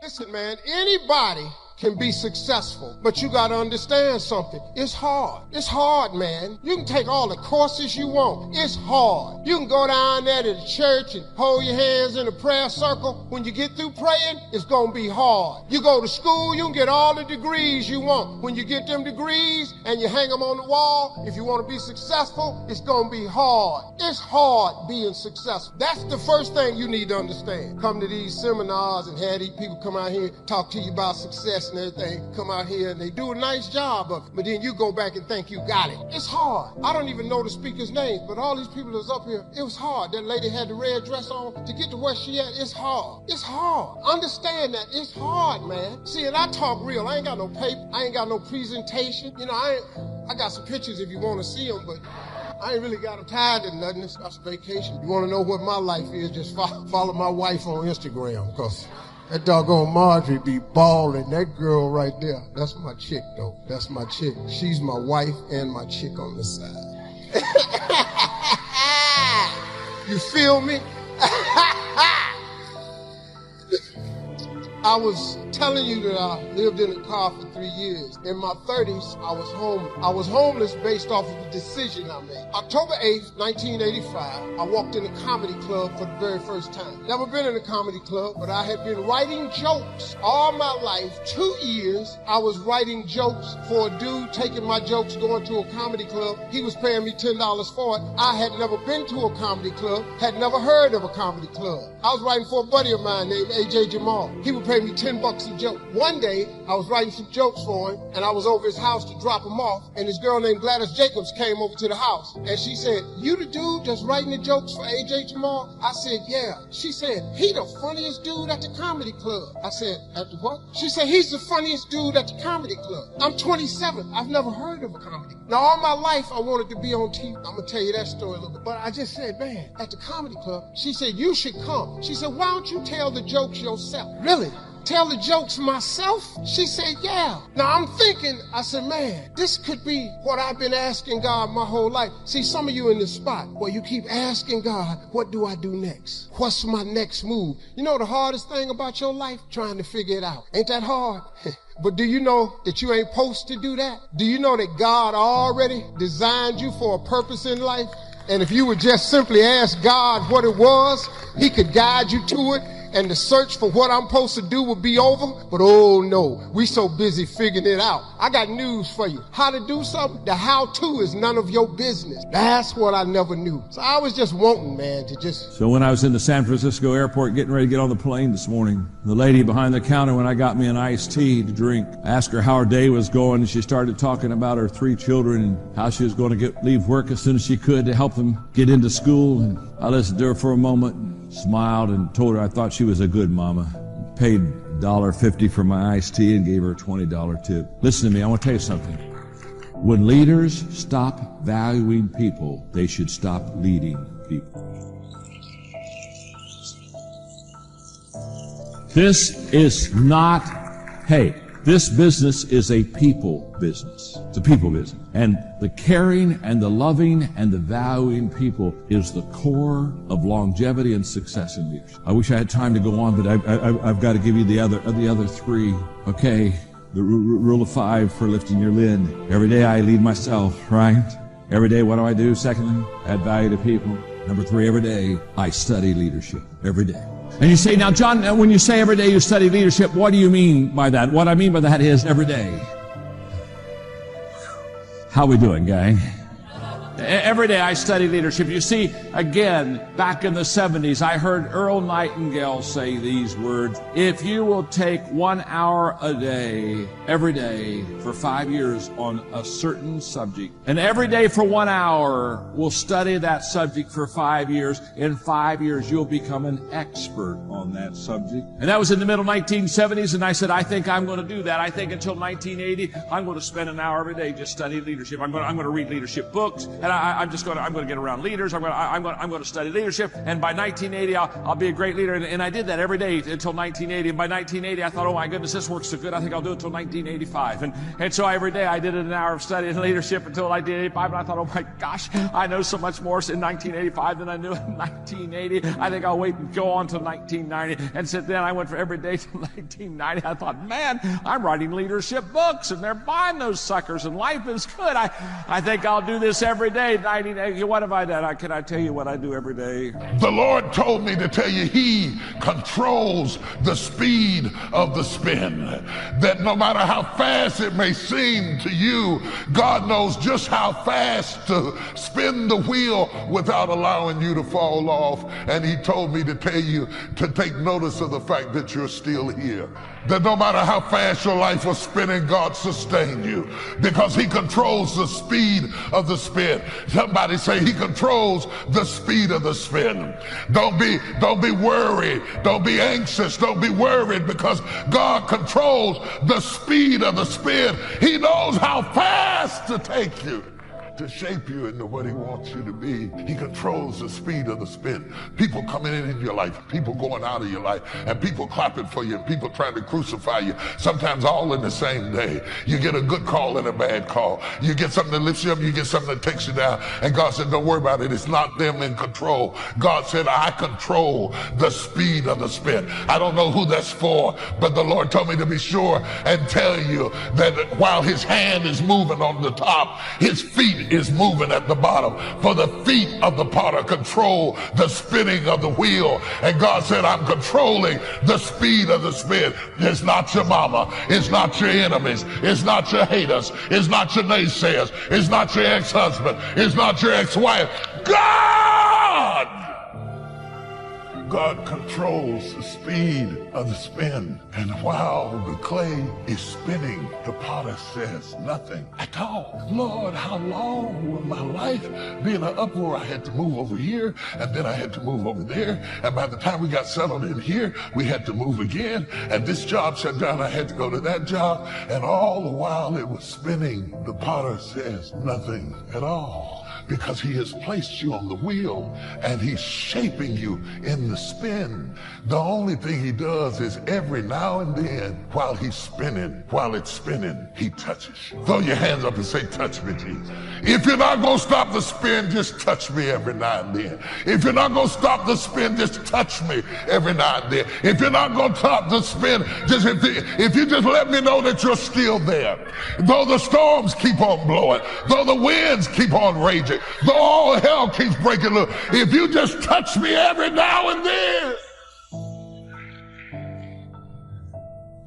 Listen, man, anybody can be successful, but you got to understand something. It's hard. It's hard, man. You can take all the courses you want. It's hard. You can go down there to the church and hold your hands in a prayer circle. When you get through praying, it's going to be hard. You go to school, you can get all the degrees you want. When you get them degrees and you hang them on the wall, if you want to be successful, it's going to be hard. It's hard being successful. That's the first thing you need to understand. Come to these seminars and have these people come out here talk to you about success and everything, come out here and they do a nice job of it, but then you go back and think you got it. It's hard. I don't even know the speaker's name, but all these people that's up here, it was hard. That lady had the red dress on to get to where she at. It's hard. It's hard. Understand that. It's hard, man. See, and I talk real. I ain't got no paper. I ain't got no presentation. You know, I got some pictures if you want to see them, but I ain't really got them tied to nothing. It's a vacation. You want to know what my life is, just follow my wife on Instagram, because that doggone Marjorie be balling. That girl right there, that's my chick, though. That's my chick. She's my wife and my chick on the side. You feel me? I was telling you that I lived in a car for 3 years. In my 30s, I was homeless. I was homeless based off of a decision I made. October 8th, 1985, I walked in a comedy club for the very first time. Never been in a comedy club, but I had been writing jokes all my life. 2 years, I was writing jokes for a dude taking my jokes, going to a comedy club. He was paying me $10 for it. I had never been to a comedy club, had never heard of a comedy club. I was writing for a buddy of mine named A.J. Jamal. He would pay me $10 a joke. One day, I was writing some jokes for him, and I was over his house to drop him off, and this girl named Gladys Jacobs came over to the house, and she said, "You the dude that's writing the jokes for A.J. Jamal?" I said, "Yeah." She said, "He the funniest dude at the comedy club." I said, "At the what?" She said, "He's the funniest dude at the comedy club." I'm 27. I've never heard of a comedy club. Now, all my life, I wanted to be on TV. I'm going to tell you that story a little bit. But I just said, man, at the comedy club, she said, "You should come." She said, "Why don't you tell the jokes yourself?" Really? Tell the jokes myself? She said, "Yeah." Now I'm thinking, I said, man, this could be what I've been asking God my whole life. See, some of you in this spot where you keep asking God, what do I do next? What's my next move? You know the hardest thing about your life? Trying to figure it out. Ain't that hard? But do you know that you ain't supposed to do that? Do you know that God already designed you for a purpose in life? And if you would just simply ask God what it was, he could guide you to it. And the search for what I'm supposed to do will be over. But oh no, we so busy figuring it out. I got news for you. How to do something, the how-to is none of your business. That's what I never knew. So I was just wanting, man, to just... So when I was in the San Francisco airport getting ready to get on the plane this morning, the lady behind the counter, when I got me an iced tea to drink, I asked her how her day was going, and she started talking about her 3 children and how she was going to leave work as soon as she could to help them get into school. And I listened to her for a moment, smiled, and told her I thought she was a good mama. Paid $1.50 for my iced tea and gave her a $20 tip. Listen to me, I want to tell you something. When leaders stop valuing people, they should stop leading people. This is not, hey, this business is a people business. It's a people business. And the caring and the loving and the valuing people is the core of longevity and success in leadership. I wish I had time to go on, but I've got to give you the other 3. Okay, the rule of 5 for lifting your lid. Every day I lead myself, right? Every day, what do I do? Secondly, add value to people. Number 3, every day I study leadership. Every day. And you say, now, John, when you say every day you study leadership, what do you mean by that? What I mean by that is every day. How we doing, gang? Every day I study leadership. You see, again, back in the 70s, I heard Earl Nightingale say these words: if you will take 1 hour a day, every day, for 5 years on a certain subject, and every day for 1 hour, we'll study that subject for 5 years, in 5 years, you'll become an expert on that subject. And that was in the middle 1970s, and I said, I think I'm going to do that. I think until 1980, I'm going to spend an hour every day just studying leadership. I'm going to read leadership books, and I'm going to get around leaders. I'm going to study leadership. And by 1980, I'll be a great leader. And I did that every day until 1980. And by 1980, I thought, oh my goodness, this works so good. I think I'll do it until 1985. And so every day I did an hour of studying leadership until 1985. And I thought, oh my gosh, I know so much more in 1985 than I knew in 1980. I think I'll wait and go on to 1990. And so then I went for every day till 1990. I thought, man, I'm writing leadership books and they're buying those suckers and life is good. I think I'll do this every day. 1980. What have I done? Can I tell you what I do every day? The Lord told me to tell you He controls the speed of the spin. That no matter how fast it may seem to you, God knows just how fast to spin the wheel without allowing you to fall off. And He told me to tell you to take notice of the fact that you're still here. That no matter how fast your life was spinning, God sustained you because He controls the speed of the spin. Somebody say He controls the speed of the spin. Don't be worried. Don't be anxious. Don't be worried because God controls the speed of the spin. He knows how fast to take you, to shape you into what He wants you to be. He controls the speed of the spin. People coming in your life, people going out of your life, and people clapping for you, and people trying to crucify you, sometimes all in the same day. You get a good call and a bad call. You get something that lifts you up, you get something that takes you down, and God said, don't worry about it. It's not them in control. God said, I control the speed of the spin. I don't know who that's for, but the Lord told me to be sure and tell you that while His hand is moving on the top, His feet is moving at the bottom. For the feet of the potter control the spinning of the wheel. And God said, I'm controlling the speed of the spin. It's not your mama. It's not your enemies. It's not your haters. It's not your naysayers. It's not your ex-husband. It's not your ex-wife. God! God controls the speed of the spin. And while the clay is spinning, the potter says nothing at all. Lord, how long will my life be in an uproar? I had to move over here, and then I had to move over there. And by the time we got settled in here, we had to move again. And this job shut down. I had to go to that job. And all the while it was spinning, the potter says nothing at all. Because He has placed you on the wheel and He's shaping you in the spin. The only thing He does is every now and then, while He's spinning, while it's spinning, He touches you. Throw your hands up and say, touch me, Jesus. If you're not going to stop the spin, just touch me every now and then. If you're not going to stop the spin, just touch me every now and then. If you're not going to stop the spin, just if you just let me know that you're still there. Though the storms keep on blowing, though the winds keep on raging, though all hell keeps breaking loose, if you just touch me every now and then.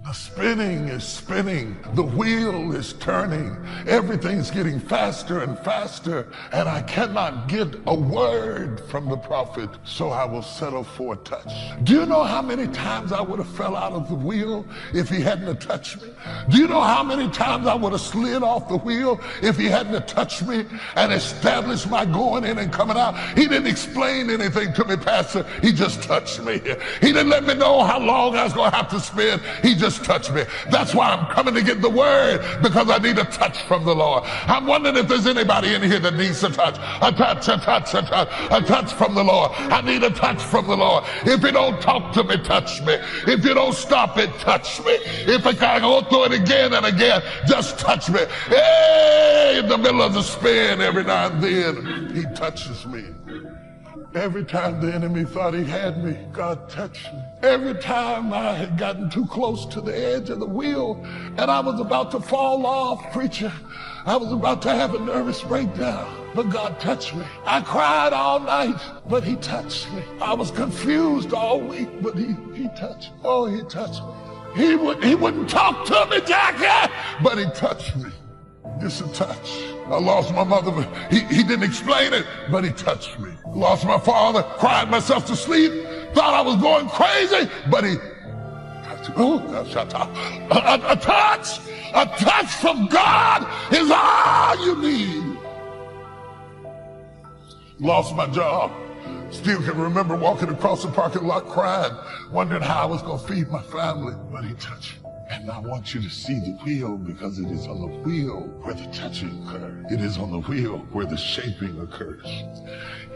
The spinning is spinning. The wheel is turning. Everything's getting faster and faster. And I cannot get a word from the prophet, so I will settle for a touch. Do you know how many times I would have fell out of the wheel if He hadn't have touched me? Do you know how many times I would have slid off the wheel if He hadn't have touched me and established my going in and coming out? He didn't explain anything to me, Pastor. He just touched me. He didn't let me know how long I was going to have to spend. He just touch me. That's why I'm coming to get the word, because I need a touch from the Lord. I'm wondering if there's anybody in here that needs a touch. A touch, a touch, a touch, a touch from the Lord. I need a touch from the Lord. If you don't talk to me, touch me. If you don't stop it, touch me. If I can go through it again and again, just touch me. Hey, in the middle of the spin, every now and then, He touches me. Every time the enemy thought he had me, God touched me. Every time I had gotten too close to the edge of the wheel and I was about to fall off, preacher, I was about to have a nervous breakdown, but God touched me. I cried all night, but He touched me. I was confused all week, but he touched me. Oh, He touched me. He wouldn't talk to me, Jackie, but He touched me. Just a touch. I lost my mother. He didn't explain it, but He touched me. Lost my father, cried myself to sleep, thought I was going crazy, but He touched me. Oh, shut up. A touch from God is all you need. Lost my job. Still can remember walking across the parking lot crying, wondering how I was going to feed my family, but He touched me. And I want you to see the wheel, because it is on the wheel where the touching occurs. It is on the wheel where the shaping occurs.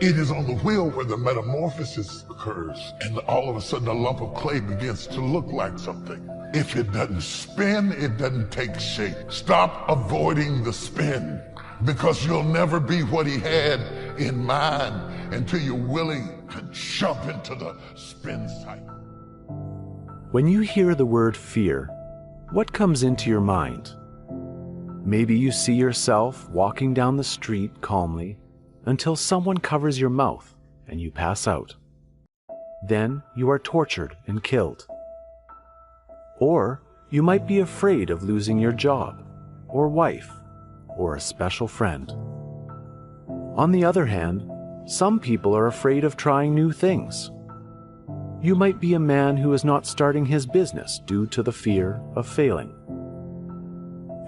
It is on the wheel where the metamorphosis occurs. And all of a sudden a lump of clay begins to look like something. If it doesn't spin, it doesn't take shape. Stop avoiding the spin, because you'll never be what he had in mind until you're willing to jump into the spin cycle. When you hear the word fear, what comes into your mind? Maybe you see yourself walking down the street calmly until someone covers your mouth and you pass out. Then you are tortured and killed. Or you might be afraid of losing your job, or wife, or a special friend. On the other hand, some people are afraid of trying new things. You might be a man who is not starting his business due to the fear of failing.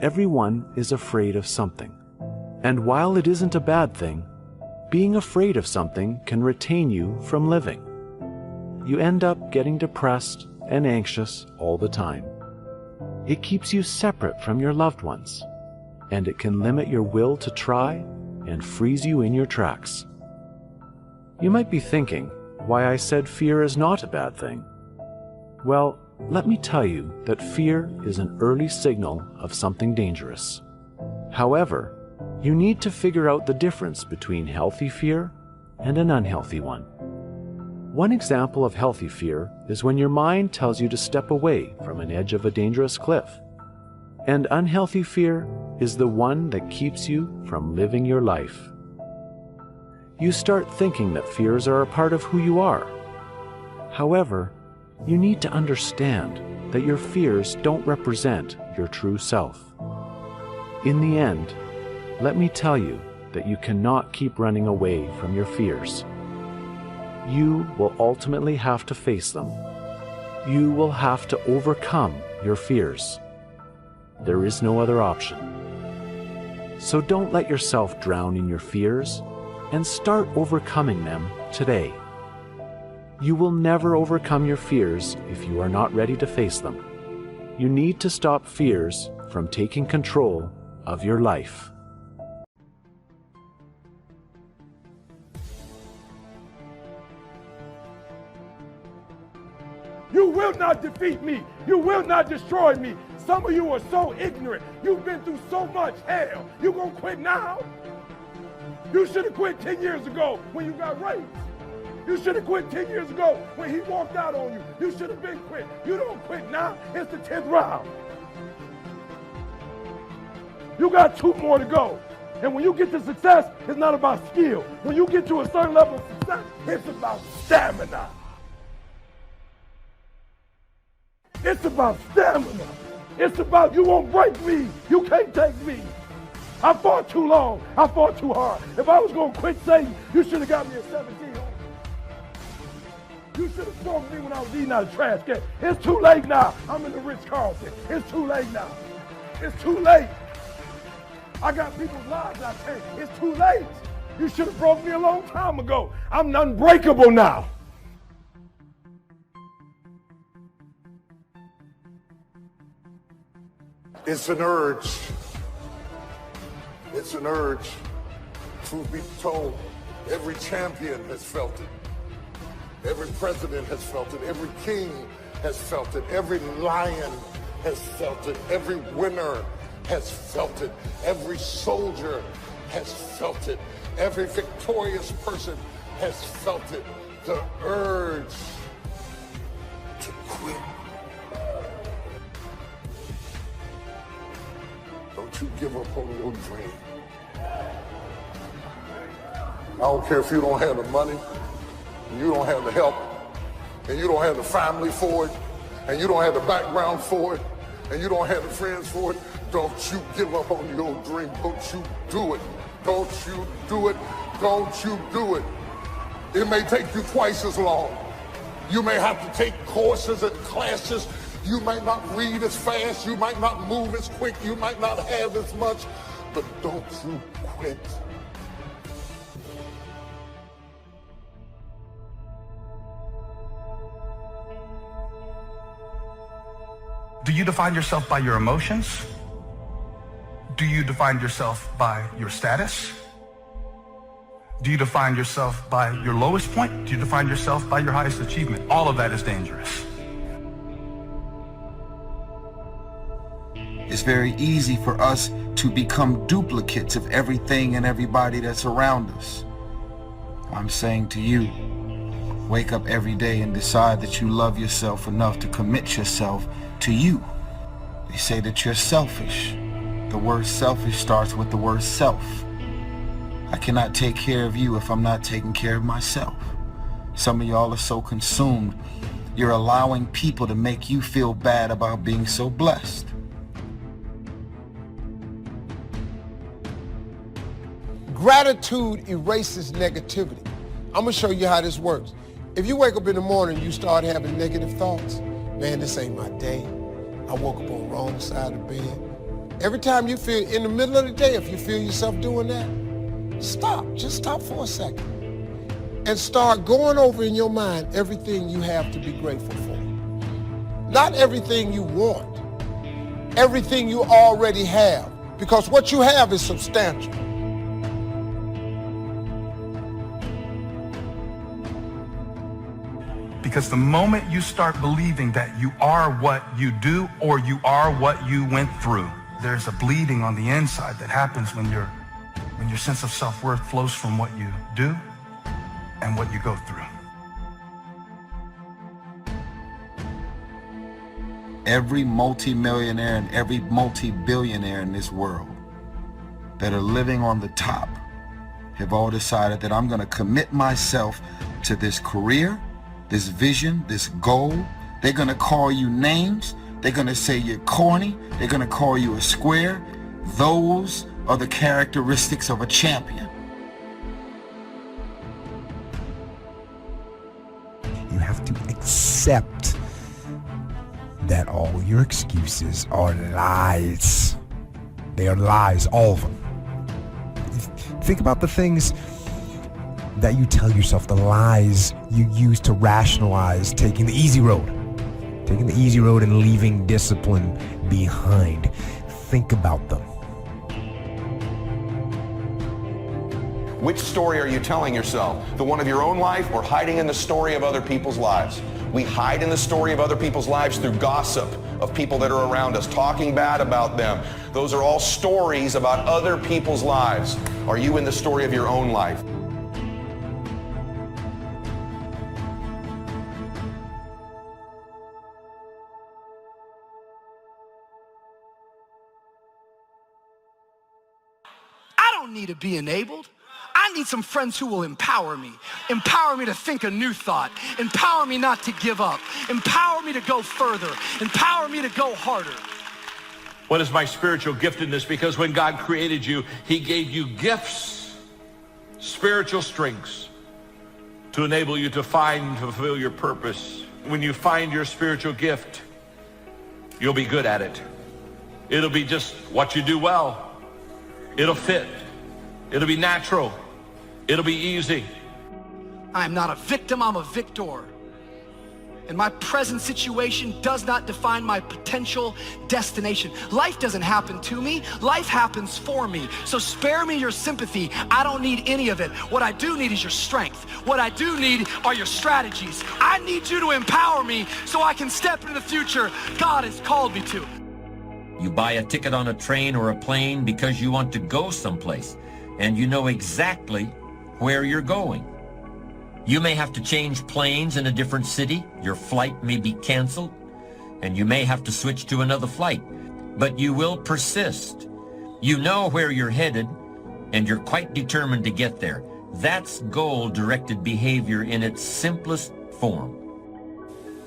Everyone is afraid of something. And while it isn't a bad thing, being afraid of something can retain you from living. You end up getting depressed and anxious all the time. It keeps you separate from your loved ones, and it can limit your will to try and freeze you in your tracks. You might be thinking why I said fear is not a bad thing. Well, let me tell you that fear is an early signal of something dangerous. However, you need to figure out the difference between healthy fear and an unhealthy one. One example of healthy fear is when your mind tells you to step away from an edge of a dangerous cliff. And unhealthy fear is the one that keeps you from living your life. You start thinking that fears are a part of who you are. However, you need to understand that your fears don't represent your true self. In the end, let me tell you that you cannot keep running away from your fears. You will ultimately have to face them. You will have to overcome your fears. There is no other option. So don't let yourself drown in your fears, and start overcoming them today. You will never overcome your fears if you are not ready to face them. You need to stop fears from taking control of your life. You will not defeat me. You will not destroy me. Some of you are so ignorant. You've been through so much hell. You gonna quit now? You should have quit 10 years ago when you got raped. You should have quit 10 years ago when he walked out on you. You should have been quit. You don't quit now. It's the 10th round. You got 2 more to go. And when you get to success, it's not about skill. When you get to a certain level of success, it's about stamina. It's about stamina. It's about you won't break me. You can't take me. I fought too long. I fought too hard. If I was going to quit Satan, you should have got me at 17. You should have spoken to me when I was eating out of trash can. It's too late now. I'm in the Ritz-Carlton. It's too late now. It's too late. I got people's lives I changed. It's too late. You should have broke me a long time ago. I'm unbreakable now. It's an urge. It's an urge. Truth be told, every champion has felt it. Every president has felt it. Every king has felt it. Every lion has felt it. Every winner has felt it. Every soldier has felt it. Every victorious person has felt it. The urge to quit. Don't you give up on your dream. I don't care if you don't have the money, and you don't have the help, and you don't have the family for it, and you don't have the background for it, and you don't have the friends for it. Don't you give up on your dream. Don't you do it. Don't you do it. Don't you do it. It may take you twice as long. You may have to take courses and classes. You might not read as fast. You might not move as quick. You might not have as much. But don't you quit. Do you define yourself by your emotions? Do you define yourself by your status? Do you define yourself by your lowest point? Do you define yourself by your highest achievement? All of that is dangerous. It's very easy for us to become duplicates of everything and everybody that's around us. I'm saying to you, wake up every day and decide that you love yourself enough to commit yourself to you. They say that you're selfish. The word selfish starts with the word self. I cannot take care of you if I'm not taking care of myself. Some of y'all are so consumed, you're allowing people to make you feel bad about being so blessed. Gratitude erases negativity. I'm gonna show you how this works. If you wake up in the morning and you start having negative thoughts, man, this ain't my day. I woke up on the wrong side of the bed. Every time you feel, in the middle of the day, if you feel yourself doing that, stop. Just stop for a second. And start going over in your mind everything you have to be grateful for. Not everything you want, everything you already have. Because what you have is substantial. Because the moment you start believing that you are what you do or you are what you went through, there's a bleeding on the inside that happens when your sense of self-worth flows from what you do and what you go through. Every multimillionaire and every multi-billionaire in this world that are living on the top have all decided that I'm going to commit myself to this career, this vision, this goal. They're going to call you names. They're going to say you're corny. They're going to call you a square. Those are the characteristics of a champion. You have to accept that all your excuses are lies. They are lies, all of them. Think about the things that you tell yourself, the lies you use to rationalize taking the easy road. Taking the easy road and leaving discipline behind. Think about them. Which story are you telling yourself? The one of your own life or hiding in the story of other people's lives? We hide in the story of other people's lives through gossip of people that are around us, talking bad about them. Those are all stories about other people's lives. Are you in the story of your own life? I don't need to be enabled. I need some friends who will empower me to think a new thought, empower me not to give up, empower me to go further, empower me to go harder. What is my spiritual giftedness? Because when God created you, he gave you gifts, spiritual strengths, to enable you to fulfill your purpose. When you find your spiritual gift, you'll be good at it. It'll be just what you do well. It'll fit. It'll be natural. It'll be easy. I'm not a victim, I'm a victor. And my present situation does not define my potential destination. Life doesn't happen to me, life happens for me. So spare me your sympathy. I don't need any of it. What I do need is your strength. What I do need are your strategies. I need you to empower me so I can step into the future God has called me to. You buy a ticket on a train or a plane because you want to go someplace, and you know exactly where you're going. You may have to change planes in a different city, your flight may be canceled, and you may have to switch to another flight, but you will persist. You know where you're headed, and you're quite determined to get there. That's goal-directed behavior in its simplest form.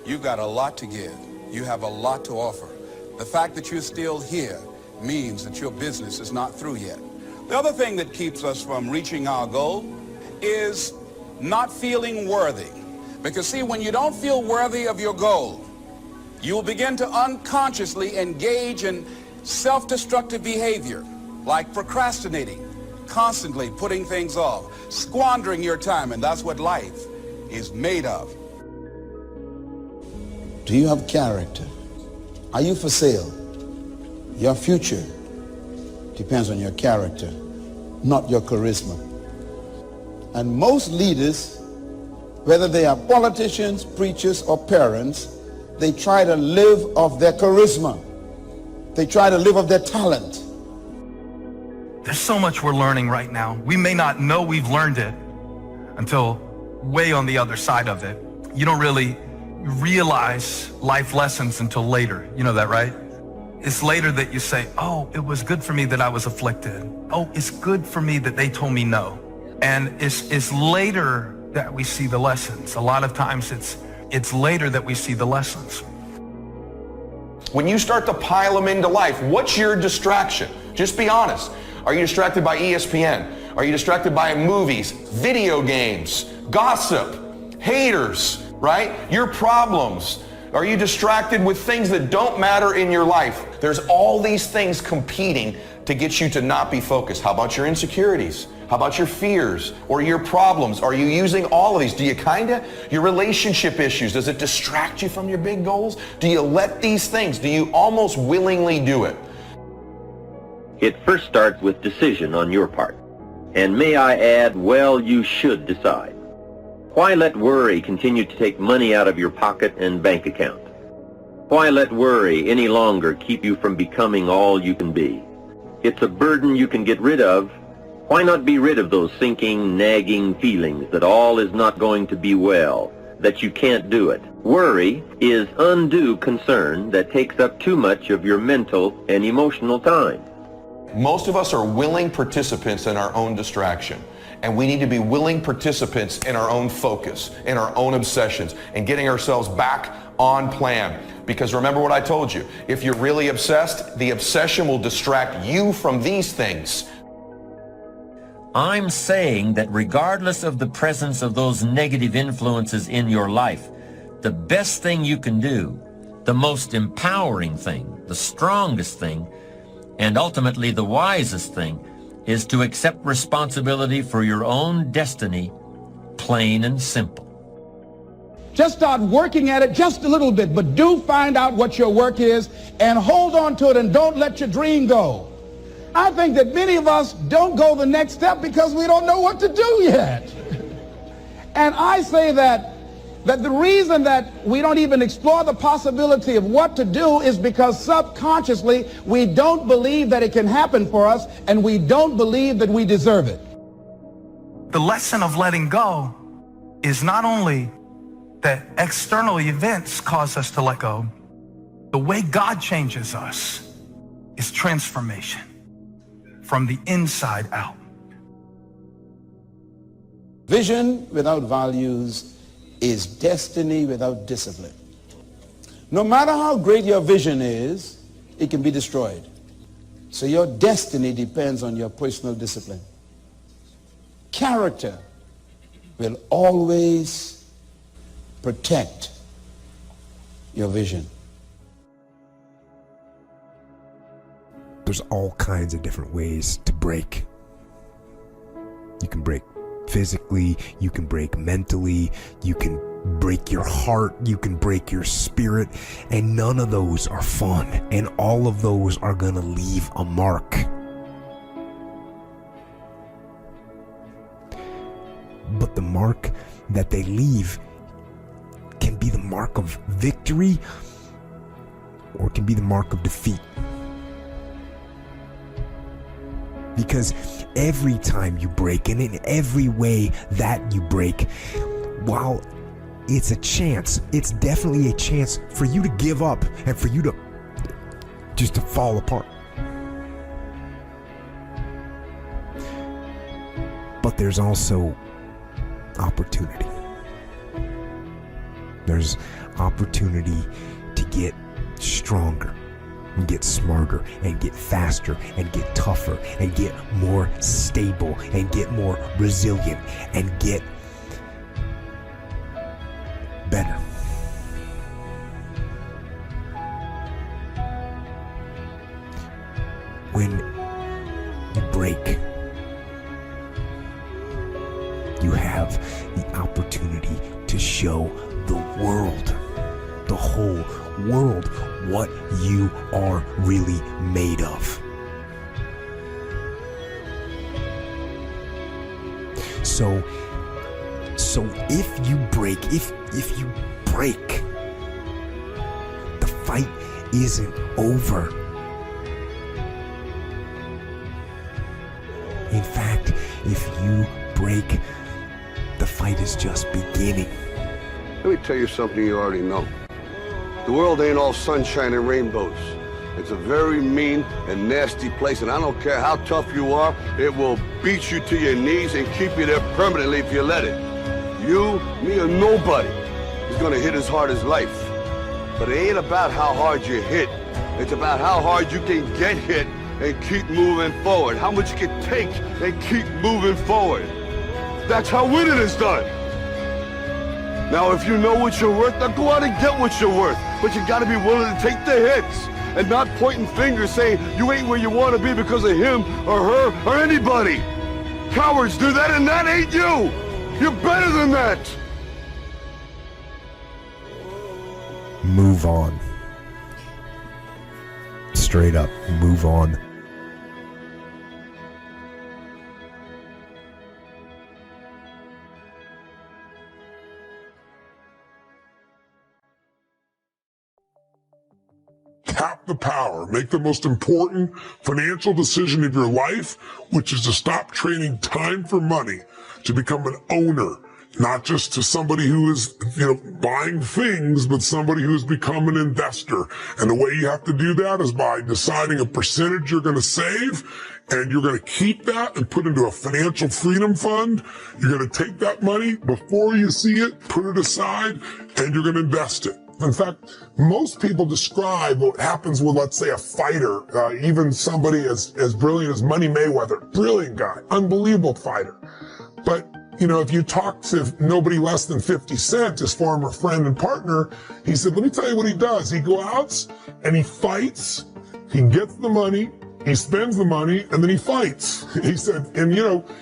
You've got a lot to give. You have a lot to offer. The fact that you're still here means that your business is not through yet. The other thing that keeps us from reaching our goal is not feeling worthy. Because see, when you don't feel worthy of your goal, you'll begin to unconsciously engage in self-destructive behavior, like procrastinating, constantly putting things off, squandering your time, and that's what life is made of. Do you have character? Are you for sale? Your future depends on your character, not your charisma. And most leaders, whether they are politicians, preachers, or parents, they try to live off their charisma. They try to live off their talent. There's so much we're learning right now. We may not know we've learned it until way on the other side of it. You don't really realize life lessons until later. You know that, right? It's later that you say, oh, it was good for me that I was afflicted. Oh, it's good for me that they told me no. And it's later that we see the lessons. A lot of times it's later that we see the lessons. When you start to pile them into life, what's your distraction? Just be honest. Are you distracted by ESPN? Are you distracted by movies, video games, gossip, haters, right? Your problems. Are you distracted with things that don't matter in your life? There's all these things competing to get you to not be focused. How about your insecurities? How about your fears or your problems? Are you using all of these? Do you your relationship issues, does it distract you from your big goals? Do you let these things, do you almost willingly do it? It first starts with decision on your part. And may I add, well, you should decide. Why let worry continue to take money out of your pocket and bank account? Why let worry any longer keep you from becoming all you can be? It's a burden you can get rid of. Why not be rid of those sinking, nagging feelings that all is not going to be well, that you can't do it? Worry is undue concern that takes up too much of your mental and emotional time. Most of us are willing participants in our own distraction. And we need to be willing participants in our own focus, in our own obsessions, and getting ourselves back on plan. Because remember what I told you, if you're really obsessed, the obsession will distract you from these things. I'm saying that regardless of the presence of those negative influences in your life, the best thing you can do, the most empowering thing, the strongest thing, and ultimately the wisest thing, is to accept responsibility for your own destiny, plain and simple. Just start working at it just a little bit, but do find out what your work is and hold on to it and don't let your dream go. I think that many of us don't go the next step because we don't know what to do yet. And I say that the reason that we don't even explore the possibility of what to do is because subconsciously we don't believe that it can happen for us, and we don't believe that we deserve it. The lesson of letting go is not only that external events cause us to let go. The way God changes us is transformation from the inside out. Vision without values is destiny without discipline. No matter how great your vision is, it can be destroyed. So your destiny depends on your personal discipline. Character will always protect your vision. There's all kinds of different ways to break. You can break physically, you can break mentally, you can break your heart, you can break your spirit, and none of those are fun, and all of those are gonna leave a mark. But the mark that they leave can be the mark of victory, or it can be the mark of defeat. Because every time you break, and in every way that you break, while it's a chance, it's definitely a chance for you to give up and for you to just to fall apart. But there's also opportunity. There's opportunity to get stronger, and get smarter, and get faster, and get tougher, and get more stable, and get more resilient, and get better. When you break, you have the opportunity to show the the whole world what you are really made of. So if you break, the fight isn't over. In fact, if you break, the fight is just beginning. Let me tell you something you already know. The world ain't all sunshine and rainbows. It's a very mean and nasty place, and I don't care how tough you are, it will beat you to your knees and keep you there permanently if you let it. You, me, or nobody is gonna hit as hard as life. But it ain't about how hard you hit. It's about how hard you can get hit and keep moving forward. How much you can take and keep moving forward. That's how winning is done. Now, if you know what you're worth, now go out and get what you're worth. But you gotta be willing to take the hits and not pointing fingers saying you ain't where you wanna be because of him or her or anybody. Cowards do that, and that ain't you. You're better than that. Move on. Straight up, move on. Tap the power. Make the most important financial decision of your life, which is to stop trading time for money, to become an owner, not just to somebody who is, buying things, but somebody who's become an investor. And the way you have to do that is by deciding a percentage you're going to save, and you're going to keep that and put into a financial freedom fund. You're going to take that money before you see it, put it aside, and you're going to invest it. In fact, most people describe what happens with, let's say, a fighter, even somebody as brilliant as Money Mayweather. Brilliant guy, unbelievable fighter. But, if you talk to nobody less than 50 Cent, his former friend and partner, he said, let me tell you what he does. He goes out and he fights, he gets the money, he spends the money, and then he fights. He said, and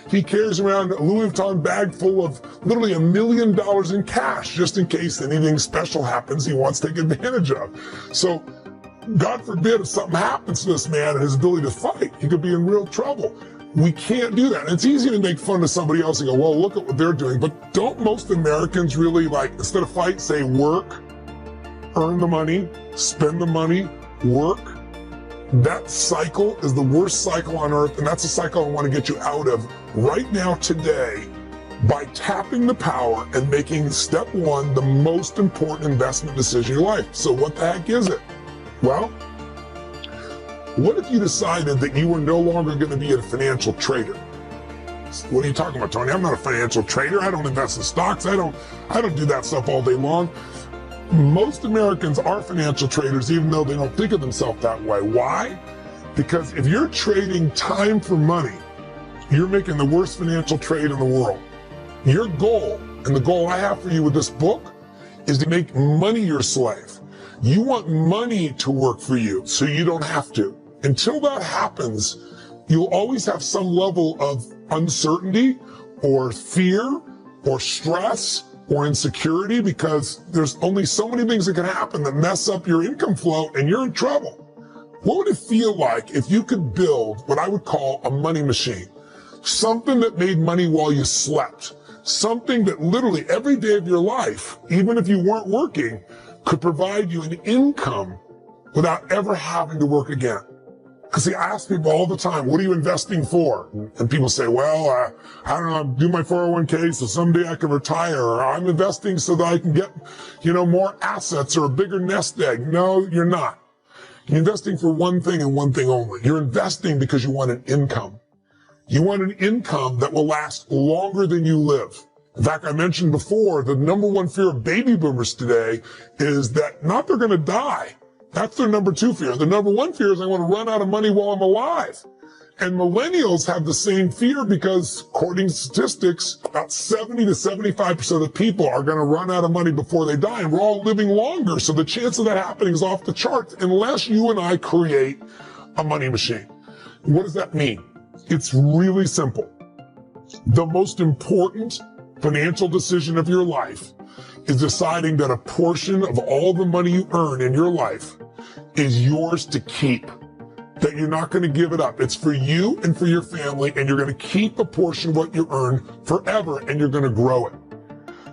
he carries around a Louis Vuitton bag full of literally $1 million in cash, just in case anything special happens he wants to take advantage of. So, God forbid if something happens to this man and his ability to fight, he could be in real trouble. We can't do that. And it's easy to make fun of somebody else and go, well, look at what they're doing. But don't most Americans really, instead of fight, say work, earn the money, spend the money, work? That cycle is the worst cycle on earth, and that's a cycle I want to get you out of right now, today, by tapping the power and making step one the most important investment decision of your life. So what the heck is it? Well, what if you decided that you were no longer going to be a financial trader? What are you talking about, Tony? I'm not a financial trader. I don't invest in stocks. I don't do that stuff all day long. Most Americans are financial traders, even though they don't think of themselves that way. Why? Because if you're trading time for money, you're making the worst financial trade in the world. Your goal, and the goal I have for you with this book, is to make money your slave. You want money to work for you, so you don't have to. Until that happens, you'll always have some level of uncertainty or fear or stress or insecurity, because there's only so many things that can happen that mess up your income flow, and you're in trouble. What would it feel like if you could build what I would call a money machine? Something that made money while you slept. Something that literally every day of your life, even if you weren't working, could provide you an income without ever having to work again. Because I ask people all the time, what are you investing for? And people say, well, I don't know, do my 401k so someday I can retire, or I'm investing so that I can get, more assets or a bigger nest egg. No, you're not. You're investing for one thing and one thing only. You're investing because you want an income. You want an income that will last longer than you live. In fact, I mentioned before, the number one fear of baby boomers today is that not they're going to die. That's their number two fear. The number one fear is I want to run out of money while I'm alive. And millennials have the same fear because, according to statistics, about 70 to 75% of the people are going to run out of money before they die. And we're all living longer, so the chance of that happening is off the charts unless you and I create a money machine. What does that mean? It's really simple. The most important financial decision of your life is deciding that a portion of all the money you earn in your life is yours to keep. That you're not going to give it up. It's for you and for your family, and you're going to keep a portion of what you earn forever, and you're going to grow it.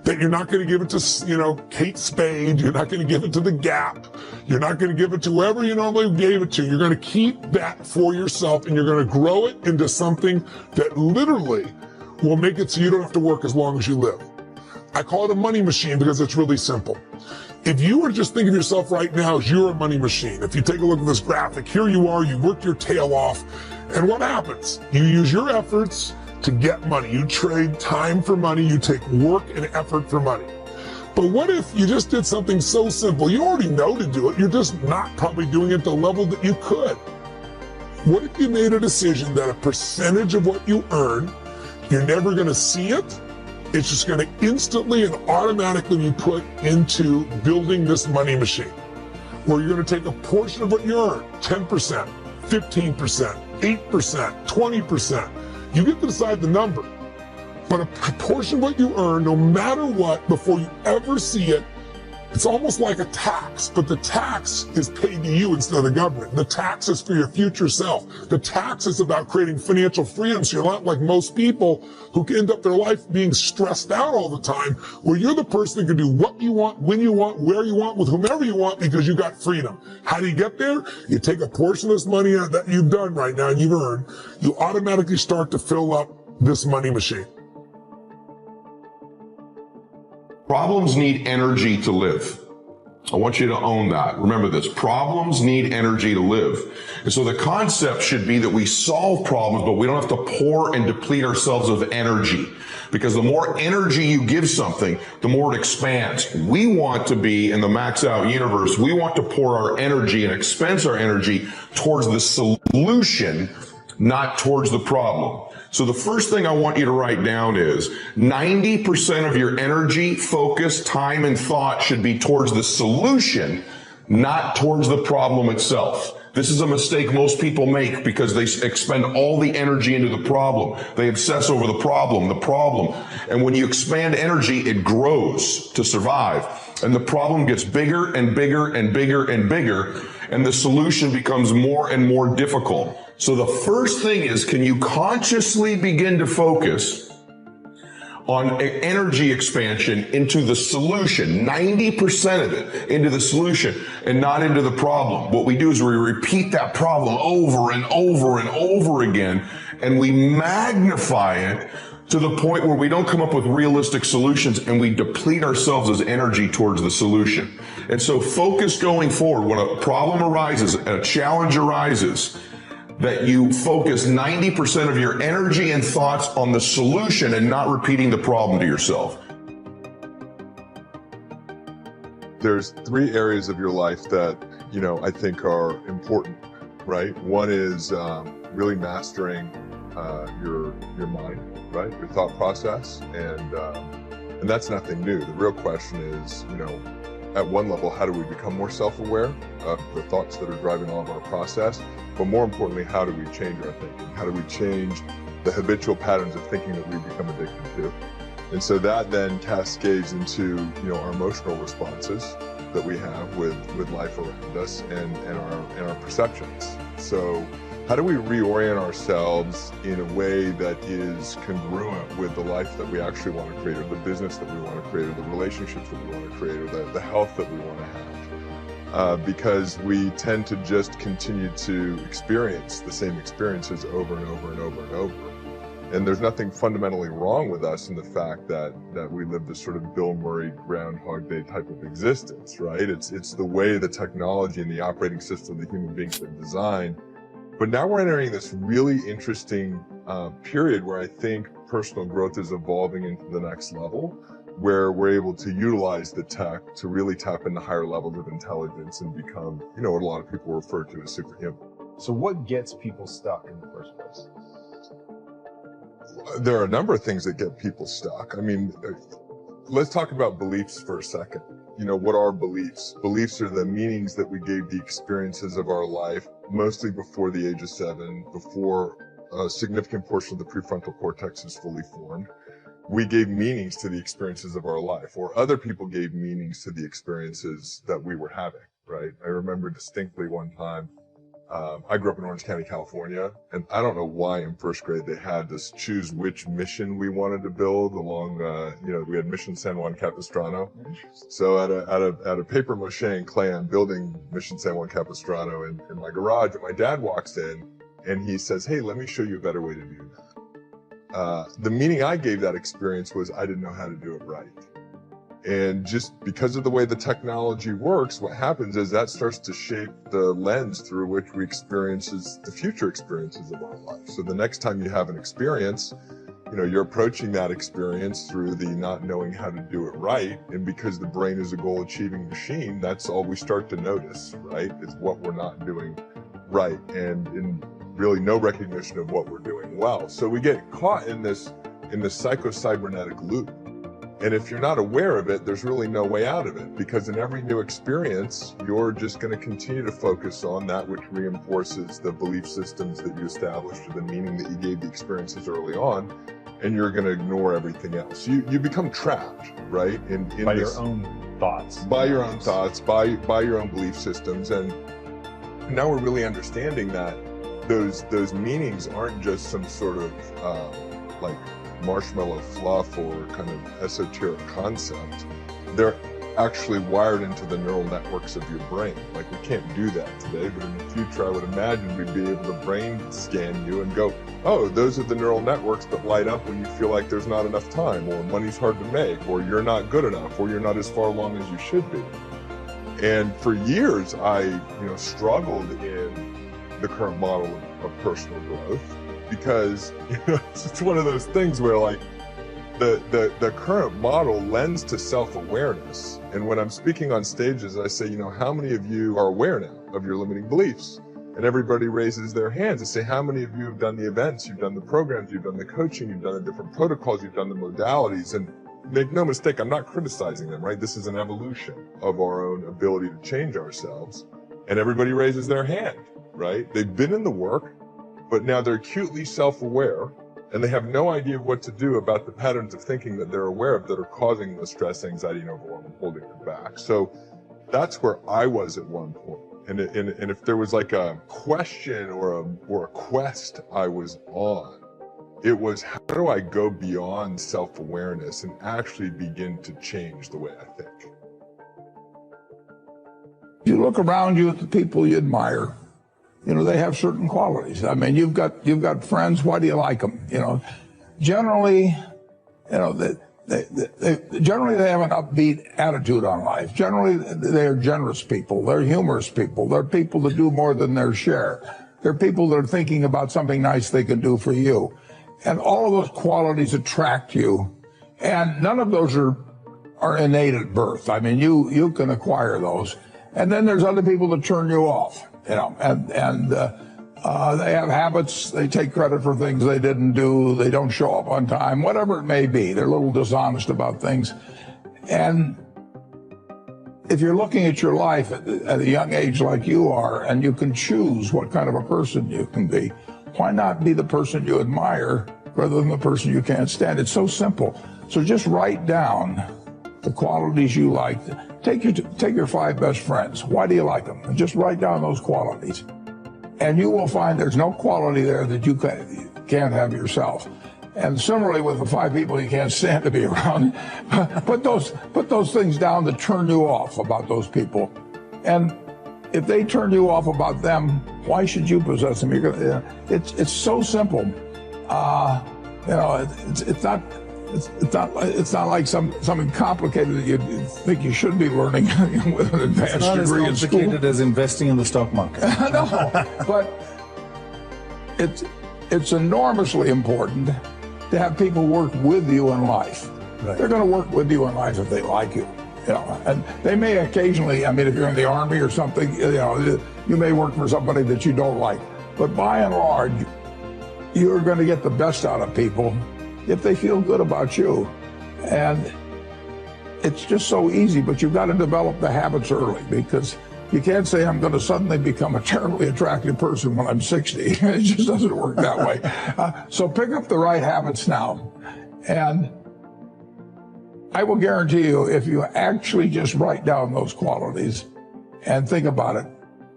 That you're not going to give it to, Kate Spade. You're not going to give it to the Gap. You're not going to give it to whoever you normally gave it to. You're going to keep that for yourself, and you're going to grow it into something that literally will make it so you don't have to work as long as you live. I call it a money machine because it's really simple. If you were to just think of yourself right now as you're a money machine, if you take a look at this graphic, here you are, you work your tail off, and what happens? You use your efforts to get money. You trade time for money, you take work and effort for money. But what if you just did something so simple? You already know to do it, you're just not probably doing it at the level that you could. What if you made a decision that a percentage of what you earn, you're never going to see it? It's just going to instantly and automatically be put into building this money machine, where you're going to take a portion of what you earn, 10%, 15%, 8%, 20%. You get to decide the number, but a portion of what you earn, no matter what, before you ever see it, it's almost like a tax, but the tax is paid to you instead of the government. The tax is for your future self. The tax is about creating financial freedom, so you're not like most people who can end up their life being stressed out all the time, where you're the person that can do what you want, when you want, where you want, with whomever you want, because you got freedom. How do you get there? You take a portion of this money that you've done right now and you've earned, you automatically start to fill up this money machine. Problems need energy to live. I want you to own that. Remember this. Problems need energy to live. And so the concept should be that we solve problems, but we don't have to pour and deplete ourselves of energy. Because the more energy you give something, the more it expands. We want to be in the max out universe. We want to pour our energy and expense our energy towards the solution, not towards the problem. So the first thing I want you to write down is 90% of your energy, focus, time, and thought should be towards the solution, not towards the problem itself. This is a mistake most people make because they expend all the energy into the problem. They obsess over the problem. And when you expand energy, it grows to survive. And the problem gets bigger and bigger and bigger and bigger, and the solution becomes more and more difficult. So the first thing is, can you consciously begin to focus on energy expansion into the solution, 90% of it into the solution and not into the problem? What we do is we repeat that problem over and over and over again, and we magnify it to the point where we don't come up with realistic solutions and we deplete ourselves as energy towards the solution. And so focus going forward. When a problem arises, a challenge arises, that you focus 90% of your energy and thoughts on the solution and not repeating the problem to yourself. There's 3 areas of your life that, I think are important, right? One is really mastering your mind, right? Your thought process, and that's nothing new. The real question is, at one level, how do we become more self-aware of the thoughts that are driving all of our process? But more importantly, how do we change our thinking? How do we change the habitual patterns of thinking that we become addicted to? And so that then cascades into, our emotional responses that we have with life around us and our perceptions. So how do we reorient ourselves in a way that is congruent with the life that we actually want to create, or the business that we want to create, or the relationships that we want to create, or the health that we want to have? Because we tend to just continue to experience the same experiences over and over and over and over. And there's nothing fundamentally wrong with us in the fact that we live this sort of Bill Murray Groundhog Day type of existence, right? It's the way the technology and the operating system the human beings have designed. But now we're entering this really interesting period where I think personal growth is evolving into the next level, where we're able to utilize the tech to really tap into higher levels of intelligence and become, what a lot of people refer to as superhuman. So what gets people stuck in the first place? There are a number of things that get people stuck. I mean, let's talk about beliefs for a second. What are beliefs? Beliefs are the meanings that we gave the experiences of our life, mostly before the age of 7, before a significant portion of the prefrontal cortex is fully formed. we gave meanings to the experiences of our life, or other people gave meanings to the experiences that we were having, right? I remember distinctly one time, I grew up in Orange County, California, and I don't know why in first grade they had us choose which mission we wanted to build along, we had Mission San Juan Capistrano. So at a paper mache and clay, I'm building Mission San Juan Capistrano in my garage, and my dad walks in and he says, "Hey, let me show you a better way to do that." The meaning I gave that experience was I didn't know how to do it right. And just because of the way the technology works, what happens is that starts to shape the lens through which we experience the future experiences of our life. So the next time you have an experience, you're approaching that experience through the not knowing how to do it right. And because the brain is a goal-achieving machine, that's all we start to notice, right? Is what we're not doing right, and in really no recognition of what we're doing well. So we get caught in this psycho-cybernetic loop. And if you're not aware of it, there's really no way out of it, because in every new experience, you're just going to continue to focus on that which reinforces the belief systems that you established, or the meaning that you gave the experiences early on, and you're going to ignore everything else. You become trapped, right? By your own thoughts. By your own thoughts, by your own belief systems. And now we're really understanding that those meanings aren't just some sort of like marshmallow fluff or kind of esoteric concept. They're actually wired into the neural networks of your brain. Like, we can't do that today, but in the future I would imagine we'd be able to brain scan you and go, oh, those are the neural networks that light up when you feel like there's not enough time, or money's hard to make, or you're not good enough, or you're not as far along as you should be. And for years I struggled in the current model of personal growth, because it's one of those things where, like, the current model lends to self-awareness. And when I'm speaking on stages, I say, how many of you are aware now of your limiting beliefs? And everybody raises their hands and say, how many of you have done the events, you've done the programs, you've done the coaching, you've done the different protocols, you've done the modalities? And make no mistake, I'm not criticizing them, right? This is an evolution of our own ability to change ourselves. And everybody raises their hand, right? They've been in the work, but now they're acutely self-aware, and they have no idea what to do about the patterns of thinking that they're aware of that are causing the stress, anxiety, and overwhelm and holding them back. So that's where I was at one point. And if there was like a question or a quest I was on, it was, how do I go beyond self-awareness and actually begin to change the way I think? You look around you at the people you admire, they have certain qualities. I mean, you've got friends. Why do you like them? Generally, they have an upbeat attitude on life. Generally, they're generous people. They're humorous people. They're people that do more than their share. They're people that are thinking about something nice they can do for you. And all of those qualities attract you. And none of those are innate at birth. I mean, you can acquire those. And then there's other people that turn you off. And they have habits. They take credit for things they didn't do. They don't show up on time, whatever it may be. They're a little dishonest about things. And if you're looking at your life at a young age like you are, and you can choose what kind of a person you can be, why not be the person you admire rather than the person you can't stand? It's so simple. So just write down the qualities you like. Take your 5 best friends. Why do you like them? And just write down those qualities. And you will find there's no quality there that you can't have yourself. And similarly with the 5 people you can't stand to be around, put those things down that turn you off about those people. And if they turn you off about them, why should you possess them? It's so simple. It's not like something complicated that you think you should be learning with an advanced degree in school. It's not as complicated as investing in the stock market. No, but it's enormously important to have people work with you in life. Right. They're going to work with you in life if they like you. And they may occasionally, I mean, if you're in the Army or something, you may work for somebody that you don't like. But by and large, you're going to get the best out of people if they feel good about you. And it's just so easy, but you've got to develop the habits early, because you can't say I'm going to suddenly become a terribly attractive person when I'm 60. It just doesn't work that way. So pick up the right habits now. And I will guarantee you, if you actually just write down those qualities and think about it,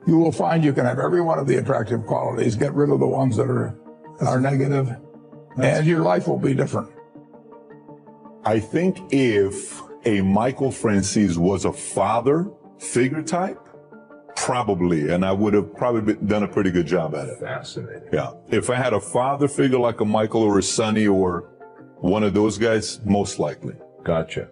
you will find you can have every one of the attractive qualities, get rid of the ones that are negative, and your life will be different. I think if a Michael Francis was a father figure type, probably, and I would have probably done a pretty good job at it. Fascinating. Yeah. If I had a father figure like a Michael or a Sonny or one of those guys, most likely. Gotcha.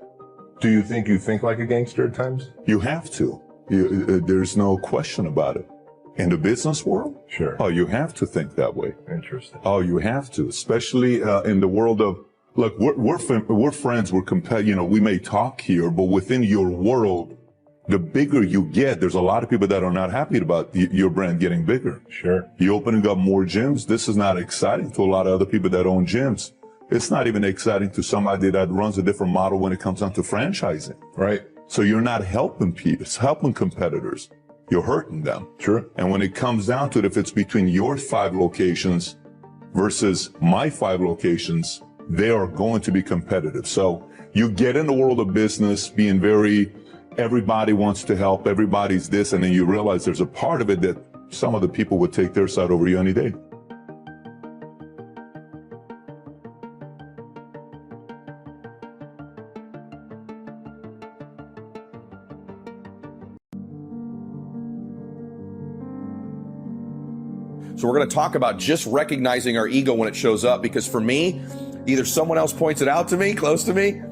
Do you think like a gangster at times? You have to. There's no question about it. In the business world? Sure. Oh, you have to think that way. Interesting. Oh, you have to, especially in the world of, look, we're friends, we may talk here, but within your world, the bigger you get, there's a lot of people that are not happy about your brand getting bigger. Sure. You're opening up more gyms. This is not exciting to a lot of other people that own gyms. It's not even exciting to somebody that runs a different model when it comes down to franchising. Right. So you're not helping people, it's helping competitors. You're hurting them. Sure. And when it comes down to it, if it's between your 5 locations versus my 5 locations, they are going to be competitive. So you get in the world of business being everybody wants to help, everybody's this, and then you realize there's a part of it that some of the people would take their side over you any day. So we're going to talk about just recognizing our ego when it shows up, because for me, either someone else points it out to me, close to me,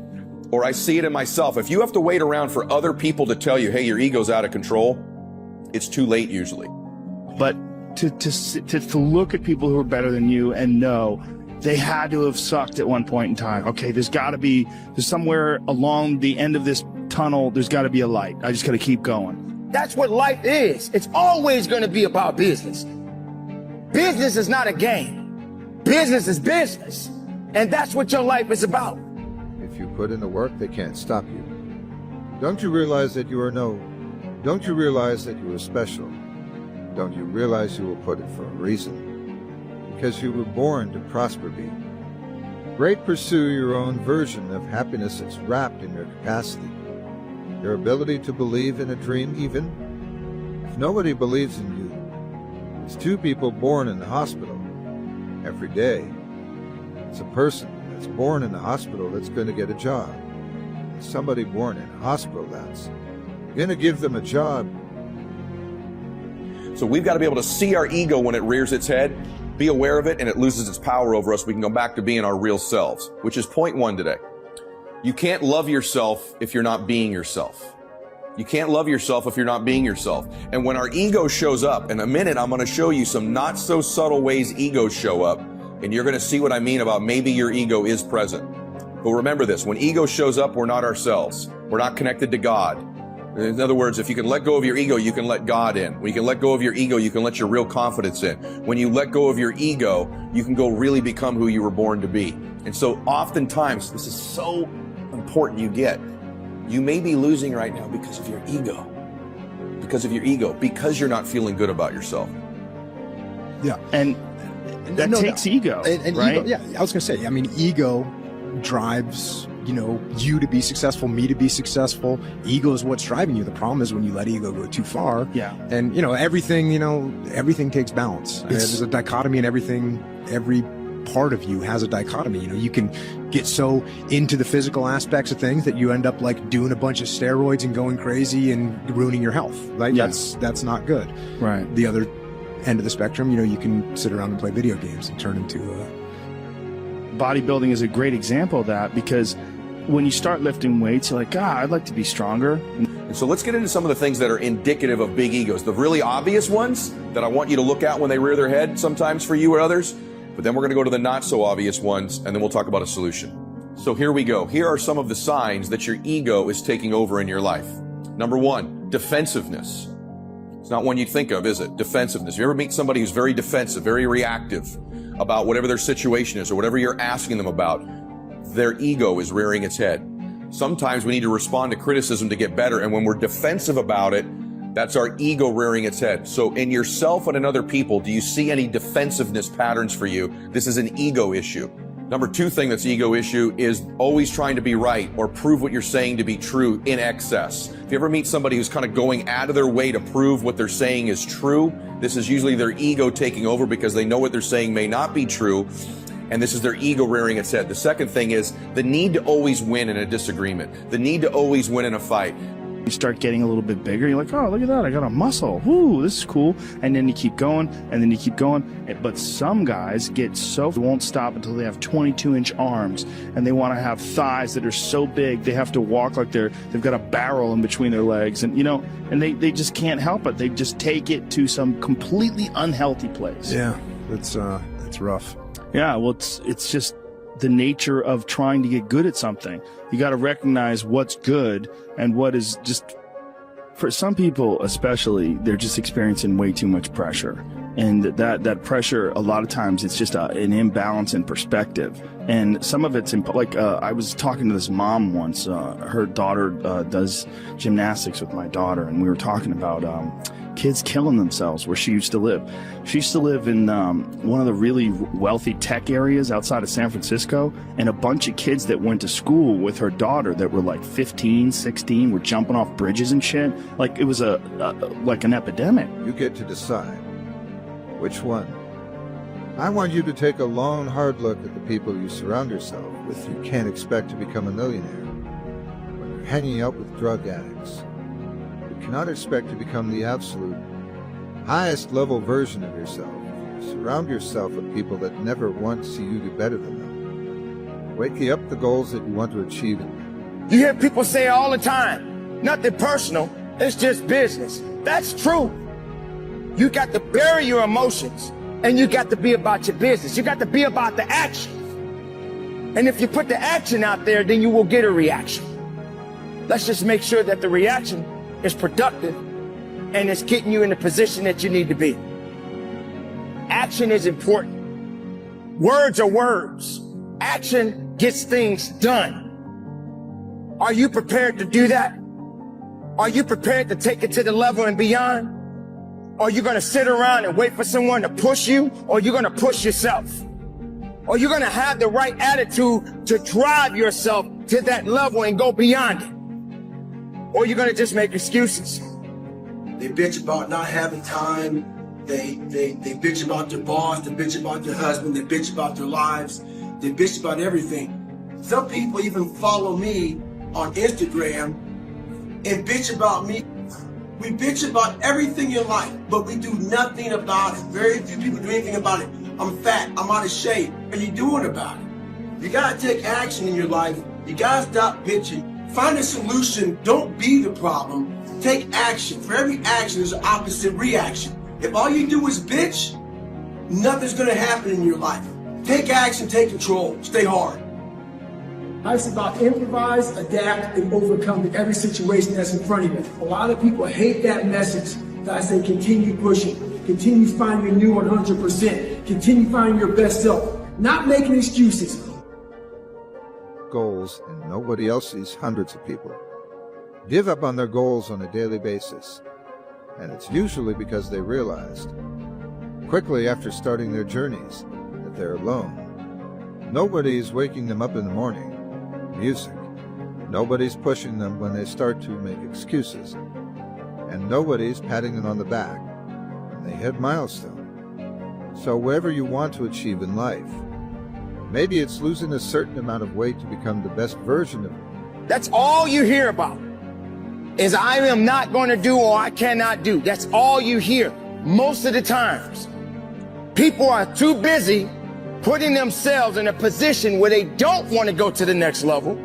or I see it in myself. If you have to wait around for other people to tell you, hey, your ego's out of control, it's too late usually. But to look at people who are better than you and know they had to have sucked at one point in time. Okay, there's somewhere along the end of this tunnel, there's got to be a light. I just got to keep going. That's what life is. It's always going to be about business. Business is not a game. Business is business. And that's what your life is about. If you put in the work, they can't stop you. Don't you realize that you are known? Don't you realize that you are special? Don't you realize you were put it for a reason? Because you were born to prosper be. Great pursue your own version of happiness that's wrapped in your capacity. Your ability to believe in a dream even. If nobody believes in you, it's 2 people born in the hospital every day. It's a person that's born in the hospital that's going to get a job. It's somebody born in a hospital that's going to give them a job. So we've got to be able to see our ego when it rears its head, be aware of it, and it loses its power over us. We can go back to being our real selves, which is point 1 today. You can't love yourself if you're not being yourself. You can't love yourself if you're not being yourself. And when our ego shows up, in a minute, I'm going to show you some not so subtle ways egos show up. And you're going to see what I mean about maybe your ego is present. But remember this, when ego shows up, we're not ourselves. We're not connected to God. In other words, if you can let go of your ego, you can let God in. When you can let go of your ego, you can let your real confidence in. When you let go of your ego, you can go really become who you were born to be. And so oftentimes, this is so important you get. You may be losing right now because of your ego. Because of your ego. Because you're not feeling good about yourself. Yeah. And that takes ego, and right? Ego, yeah, I was going to say, I mean, ego drives, you to be successful, me to be successful. Ego is what's driving you. The problem is when you let ego go too far. Yeah. And, everything takes balance. There's a dichotomy in everything. Every part of you has a dichotomy. You can get so into the physical aspects of things that you end up like doing a bunch of steroids and going crazy and ruining your health. Right? Yeah. That's not good. Right. The other end of the spectrum, you can sit around and play video games and turn into bodybuilding is a great example of that, because when you start lifting weights, you're like, God, I'd like to be stronger. And so let's get into some of the things that are indicative of big egos. The really obvious ones that I want you to look at when they rear their head, sometimes for you or others. But then we're going to go to the not so obvious ones, and then we'll talk about a solution. So here we go. Here are some of the signs that your ego is taking over in your life. Number 1, defensiveness. It's not one you'd think of, is it? Defensiveness. You ever meet somebody who's very defensive, very reactive about whatever their situation is or whatever you're asking them about? Their ego is rearing its head. Sometimes we need to respond to criticism to get better, and when we're defensive about it, that's our ego rearing its head. So in yourself and in other people, do you see any defensiveness patterns for you? This is an ego issue. Number two thing that's ego issue is always trying to be right or prove what you're saying to be true in excess. If you ever meet somebody who's kind of going out of their way to prove what they're saying is true, this is usually their ego taking over because they know what they're saying may not be true, and this is their ego rearing its head. The second thing is the need to always win in a disagreement, the need to always win in a fight. You start getting a little bit bigger. You're like, oh, look at that. I got a muscle. Woo, this is cool. And then you keep going, and then you keep going. But some guys get so, they won't stop until they have 22-inch arms, and they want to have thighs that are so big they have to walk like they've got a barrel in between their legs. And, you know, and they just can't help it. They just take it to some completely unhealthy place. Yeah, that's rough. Yeah, well, it's just the nature of trying to get good at something. You got to recognize what's good and what is just, for some people especially, they're just experiencing way too much pressure. And that pressure, a lot of times, it's just an imbalance in perspective. And some of it's, like, I was talking to this mom once. Her daughter does gymnastics with my daughter, and we were talking about kids killing themselves where she used to live. She used to live in one of the really wealthy tech areas outside of San Francisco, and a bunch of kids that went to school with her daughter that were like 15, 16, were jumping off bridges and shit. Like, it was like an epidemic. You get to decide which one. I want you to take a long, hard look at the people you surround yourself with. You can't expect to become a millionaire when you're hanging out with drug addicts. You cannot expect to become the absolute highest level version of yourself. You surround yourself with people that never want to see you do better than them. Waking up the goals that you want to achieve. You hear people say all the time, nothing personal, it's just business. That's true. You got to bury your emotions, and you got to be about your business. You got to be about the action. And if you put the action out there, then you will get a reaction. Let's just make sure that the reaction is productive and it's getting you in the position that you need to be. Action is important. Words are words. Action gets things done. Are you prepared to do that? Are you prepared to take it to the level and beyond? Are you going to sit around and wait for someone to push you, or are you going to push yourself? Or are you going to have the right attitude to drive yourself to that level and go beyond it? Or are you going to just make excuses? They bitch about not having time. They bitch about their boss. They bitch about their husband. They bitch about their lives. They bitch about everything. Some people even follow me on Instagram and bitch about me. We bitch about everything in life, but we do nothing about it. Very few people do anything about it. I'm fat, I'm out of shape. What are you doing about it? You gotta take action in your life. You gotta stop bitching. Find a solution, don't be the problem. Take action. For every action, there's an opposite reaction. If all you do is bitch, nothing's gonna happen in your life. Take action, take control, stay hard. Life's about improvise, adapt, and overcome to every situation that's in front of you. A lot of people hate that message. So I say continue pushing. Continue finding your new 100%. Continue finding your best self. Not making excuses. Goals, and nobody else sees hundreds of people give up on their goals on a daily basis. And it's usually because they realized quickly after starting their journeys that they're alone. Nobody's waking them up in the morning. Music. Nobody's pushing them when they start to make excuses. And nobody's patting them on the back when they hit milestone. So whatever you want to achieve in life, maybe it's losing a certain amount of weight to become the best version of you. That's all you hear about, is I am not going to do or I cannot do. That's all you hear most of the times. People are too busy putting themselves in a position where they don't want to go to the next level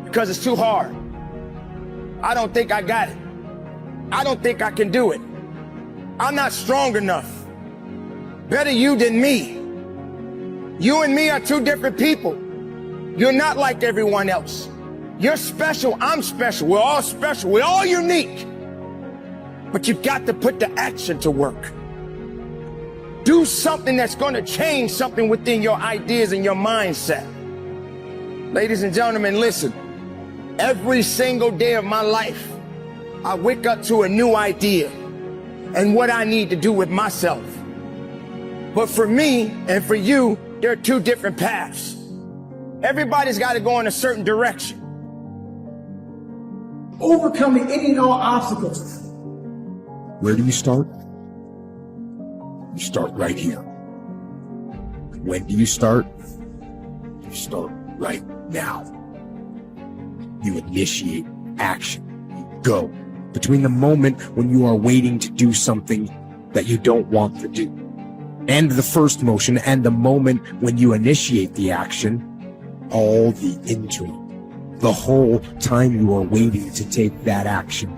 because it's too hard. I don't think I got it. I don't think I can do it. I'm not strong enough. Better you than me. You and me are two different people. You're not like everyone else. You're special, I'm special, we're all special, we're all unique. But you've got to put the action to work. Do something that's going to change something within your ideas and your mindset. Ladies and gentlemen, listen. Every single day of my life, I wake up to a new idea and what I need to do with myself. But for me and for you, there are two different paths. Everybody's got to go in a certain direction. Overcoming any and all obstacles. Where do you start? You start right here. When do you start? You start right now. You initiate action. You go. Between the moment when you are waiting to do something that you don't want to do, and the first motion, and the moment when you initiate the action, all the interim, the whole time you are waiting to take that action,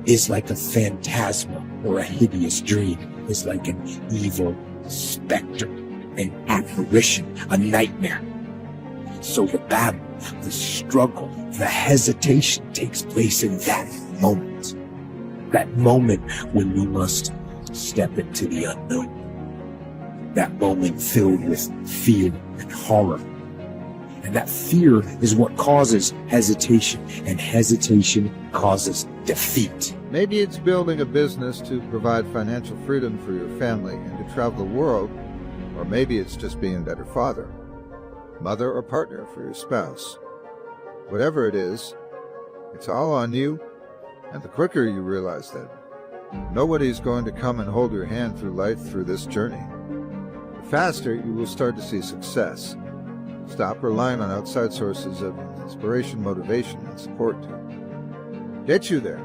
is like a phantasma or a hideous dream, is like an evil specter, an apparition, a nightmare. So the battle, the struggle, the hesitation takes place in that moment. That moment when we must step into the unknown. That moment filled with fear and horror. And that fear is what causes hesitation, and hesitation causes defeat. Maybe it's building a business to provide financial freedom for your family and to travel the world, or maybe it's just being a better father, mother, or partner for your spouse. Whatever it is, it's all on you, and the quicker you realize that, nobody's going to come and hold your hand through life through this journey. The faster you will start to see success. Stop relying on outside sources of inspiration, motivation, and support to get you there.